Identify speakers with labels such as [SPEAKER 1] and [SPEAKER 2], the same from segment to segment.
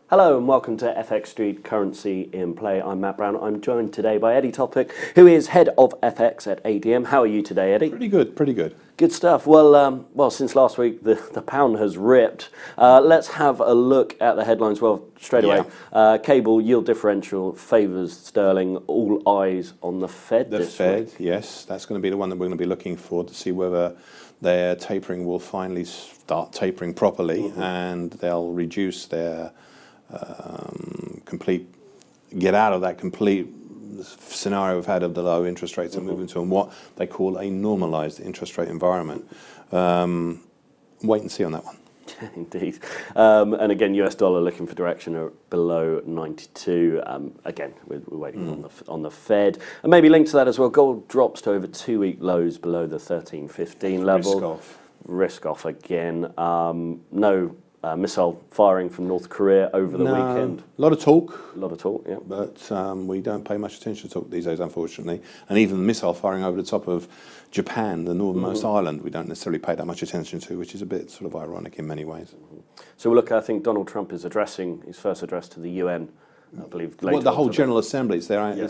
[SPEAKER 1] Hello and welcome to FX Street Currency in Play. I'm Matt Brown. I'm joined today by Eddie Topic, who is head of FX at ADM. How are you today, Eddie?
[SPEAKER 2] Pretty good, pretty good.
[SPEAKER 1] Good stuff. Well, since last week, the pound has ripped. Let's have a look at the headlines. Well, straight away, cable yield differential favours sterling. All eyes on the Fed this week.
[SPEAKER 2] Yes, that's going to be the one that we're going to be looking for to see whether their tapering will finally start tapering properly, and they'll reduce their get out of that complete scenario we've had of the low interest rates and move into what they call a normalized interest rate environment. Wait and see on that one.
[SPEAKER 1] Indeed. And again, US dollar looking for direction below 92. Again, we're waiting on the Fed. And maybe linked to that as well, gold drops to over 2-week lows below the 13.15 level. Risk off again. No missile firing from North Korea over the weekend.
[SPEAKER 2] A lot of talk.
[SPEAKER 1] A lot of talk, yeah.
[SPEAKER 2] But we don't pay much attention to talk these days, unfortunately. And even the missile firing over the top of Japan, the northernmost island, we don't necessarily pay that much attention to, which is a bit sort of ironic in many ways.
[SPEAKER 1] So look, I think Donald Trump is addressing his first address to the UN, I believe.
[SPEAKER 2] Well, the whole General Assembly, it's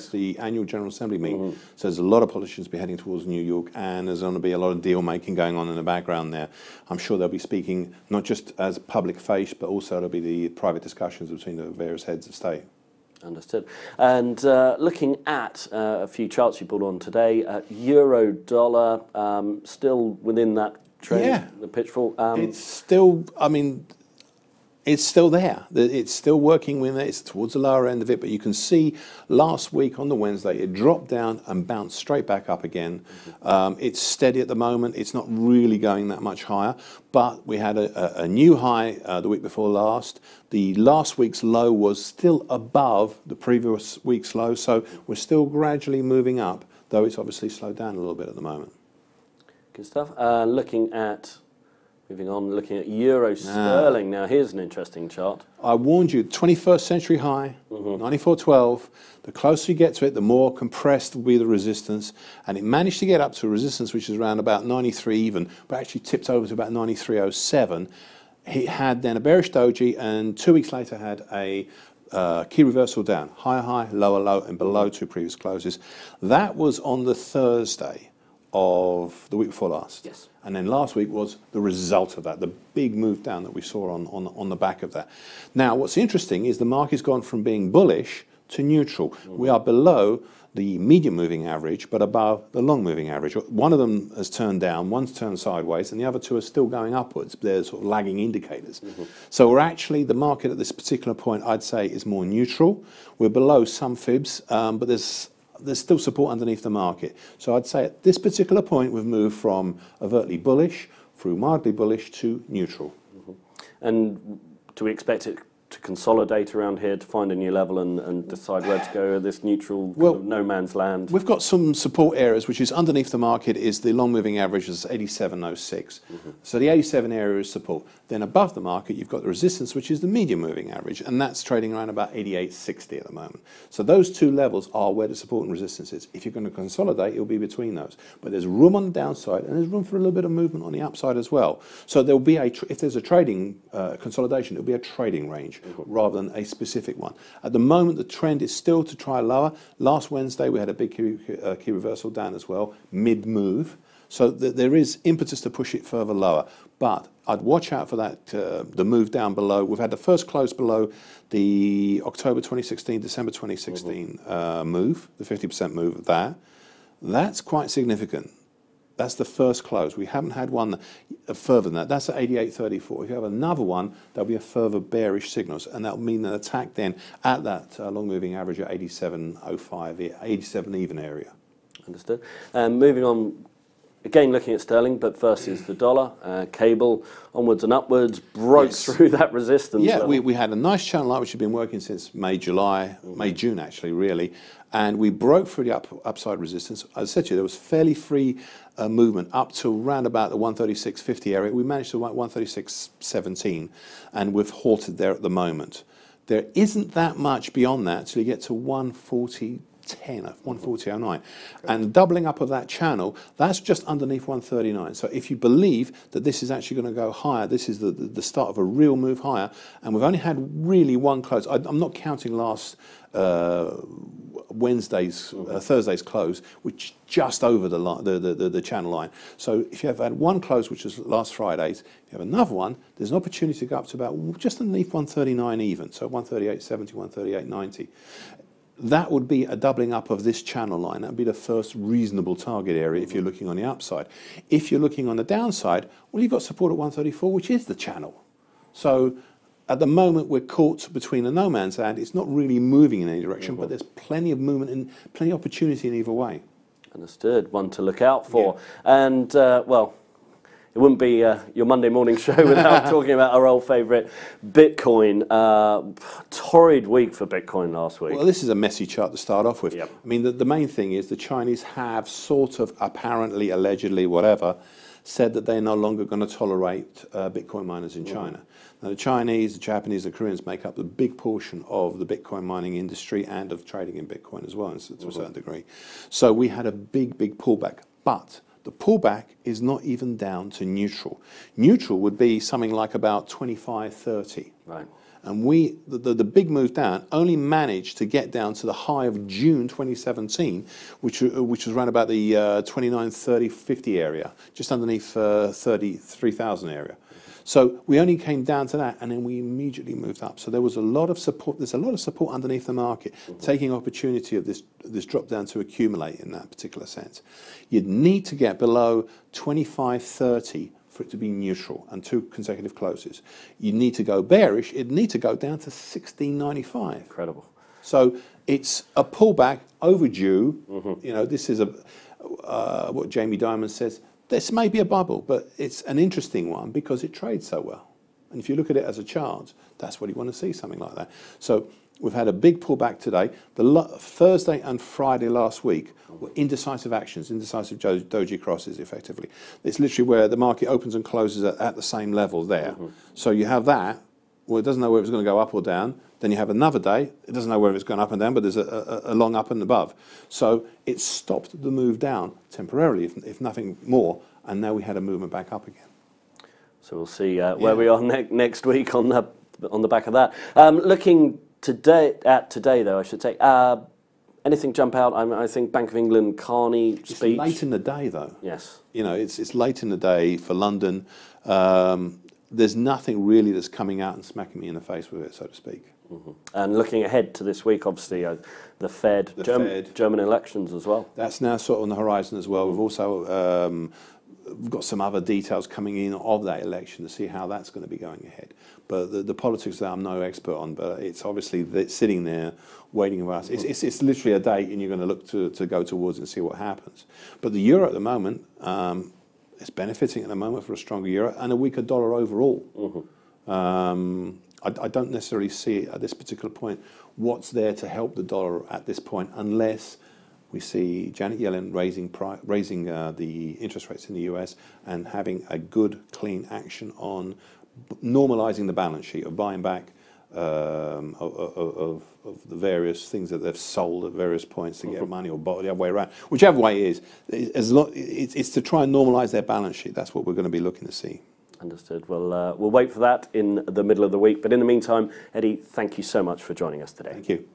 [SPEAKER 2] the annual General Assembly meeting. So there's a lot of politicians be heading towards New York, and there's going to be a lot of deal making going on in the background there. I'm sure they'll be speaking not just as public face, but also there'll be the private discussions between the various heads of state.
[SPEAKER 1] Understood. And looking at a few charts you pulled on today, euro dollar still within that trend, the pitchfork.
[SPEAKER 2] It's still, I mean, it's still there. It's still working with it. It's towards the lower end of it. But you can see last week on the Wednesday, it dropped down and bounced straight back up again. It's steady at the moment. It's not really going that much higher. But we had a new high the week before last. The last week's low was still above the previous week's low. So we're still gradually moving up, though it's obviously slowed down a little bit at the moment.
[SPEAKER 1] Good stuff. Moving on, looking at euro sterling now. Here's an interesting chart.
[SPEAKER 2] I warned you, 21st century high, 94.12. The closer you get to it, the more compressed will be the resistance. And it managed to get up to a resistance which is around about 93 even, but actually tipped over to about 93.07. It had then a bearish doji, and 2 weeks later had a key reversal down. Higher high, lower low, and below two previous closes. That was on the Thursday of the week before last.
[SPEAKER 1] Yes.
[SPEAKER 2] And then last week was the result of that, the big move down that we saw on the back of that. Now, what's interesting is the market's gone from being bullish to neutral. We are below the medium moving average, but above the long moving average. One of them has turned down, one's turned sideways, and the other two are still going upwards. They're sort of lagging indicators. So we're actually, the market at this particular point, I'd say, is more neutral. We're below some fibs, but there's still support underneath the market. So I'd say at this particular point, we've moved from overtly bullish through mildly bullish to neutral.
[SPEAKER 1] And do we expect it to consolidate around here to find a new level and decide where to go, this neutral kind of no man's land?
[SPEAKER 2] We've got some support areas, which is underneath the market is the long moving average is 87.06. So the 87 area is support. Then above the market, you've got the resistance, which is the medium moving average, and that's trading around about 88.60 at the moment. So those two levels are where the support and resistance is. If you're going to consolidate, it'll be between those. But there's room on the downside, and there's room for a little bit of movement on the upside as well. So there'll be if there's a trading consolidation, it'll be a trading range rather than a specific one. At the moment, the trend is still to try lower. Last Wednesday, we had a big key reversal down as well, mid-move. So there is impetus to push it further lower. But I'd watch out for that, the move down below. We've had the first close below the October 2016, December 2016 move, the 50% move of that. That's quite significant. That's the first close. We haven't had one further than that. That's at 88.34. If you have another one, there'll be a further bearish signals, and that'll mean an attack then at that long moving average at 87.05, 87 even area.
[SPEAKER 1] Understood. Moving on. Again, looking at sterling, but first is the dollar. Cable onwards and upwards, broke through that resistance.
[SPEAKER 2] Yeah, we had a nice channel line which had been working since May, June actually, really. And we broke through the upside resistance. As I said to you, there was fairly free movement up to around about the 136.50 area. We managed to 136.17, and we've halted there at the moment. There isn't that much beyond that till you get to 140. 110, 140.09. And doubling up of that channel, that's just underneath 139. So if you believe that this is actually going to go higher, this is the start of a real move higher, and we've only had really one close. I'm not counting last Thursday's close, which just over the channel line. So if you have had one close, which was last Friday's, if you have another one, there's an opportunity to go up to about just underneath 139 even, so 138.70, 138.90. That would be a doubling up of this channel line. That would be the first reasonable target area if you're looking on the upside. If you're looking on the downside, well, you've got support at 134, which is the channel. So at the moment, we're caught between a no man's land. It's not really moving in any direction, but there's plenty of movement and plenty of opportunity in either way.
[SPEAKER 1] Understood. One to look out for. Yeah. And, well, it wouldn't be your Monday morning show without talking about our old favourite, Bitcoin. Torrid week for Bitcoin last week.
[SPEAKER 2] Well, this is a messy chart to start off with.
[SPEAKER 1] Yep.
[SPEAKER 2] I mean, the main thing is the Chinese have sort of apparently, allegedly, whatever, said that they're no longer going to tolerate Bitcoin miners in China. Now, the Chinese, the Japanese, the Koreans make up the big portion of the Bitcoin mining industry and of trading in Bitcoin as well, to a certain degree. So we had a big pullback. But the pullback is not even down to neutral. Neutral would be something like about 25, 30.
[SPEAKER 1] Right.
[SPEAKER 2] And the big move down only managed to get down to the high of June 2017, which was around about the 29, 30, 50 area, just underneath 33,000 area. So we only came down to that, and then we immediately moved up. So there was a lot of support. There's a lot of support underneath the market, taking opportunity of this drop down to accumulate in that particular sense. You'd need to get below 25, 30 for it to be neutral and 2 consecutive closes. You need to go bearish. It'd need to go down to 16.95.
[SPEAKER 1] Incredible.
[SPEAKER 2] So it's a pullback overdue. You know, this is what Jamie Dimon says. This may be a bubble, but it's an interesting one because it trades so well. And if you look at it as a chart, that's what you want to see, something like that. So we've had a big pullback today. Thursday and Friday last week were indecisive actions, indecisive doji crosses, effectively. It's literally where the market opens and closes at the same level there. So you have that. Well, it doesn't know whether it's going to go up or down. Then you have another day. It doesn't know whether it's going up and down, but there's a long up and above. So it stopped the move down temporarily, if nothing more, and now we had a movement back up again. So
[SPEAKER 1] we'll see where we are next week on the back of that. Looking today, though, I should say, anything jump out? I think Bank of England, Carney speech.
[SPEAKER 2] It's late in the day, though.
[SPEAKER 1] Yes.
[SPEAKER 2] You know, it's late in the day for London. There's nothing really that's coming out and smacking me in the face with it, so to speak.
[SPEAKER 1] And looking ahead to this week, obviously, the Fed, German elections as well.
[SPEAKER 2] That's now sort of on the horizon as well. We've also got some other details coming in of that election to see how that's going to be going ahead. But the politics that I'm no expert on, but it's obviously sitting there waiting for us. It's literally a date, and you're going to look to go towards and see what happens. But the euro at the moment, it's benefiting at the moment for a stronger euro and a weaker dollar overall. I don't necessarily see at this particular point what's there to help the dollar at this point, unless we see Janet Yellen raising the interest rates in the US and having a good, clean action on normalizing the balance sheet, of buying back of the various things that they've sold at various points to get money, or the other way around. Whichever way it is, it's to try and normalize their balance sheet. That's what we're going to be looking to see.
[SPEAKER 1] Understood. Well, we'll wait for that in the middle of the week. But in the meantime, Eddie, thank you so much for joining us today.
[SPEAKER 2] Thank you.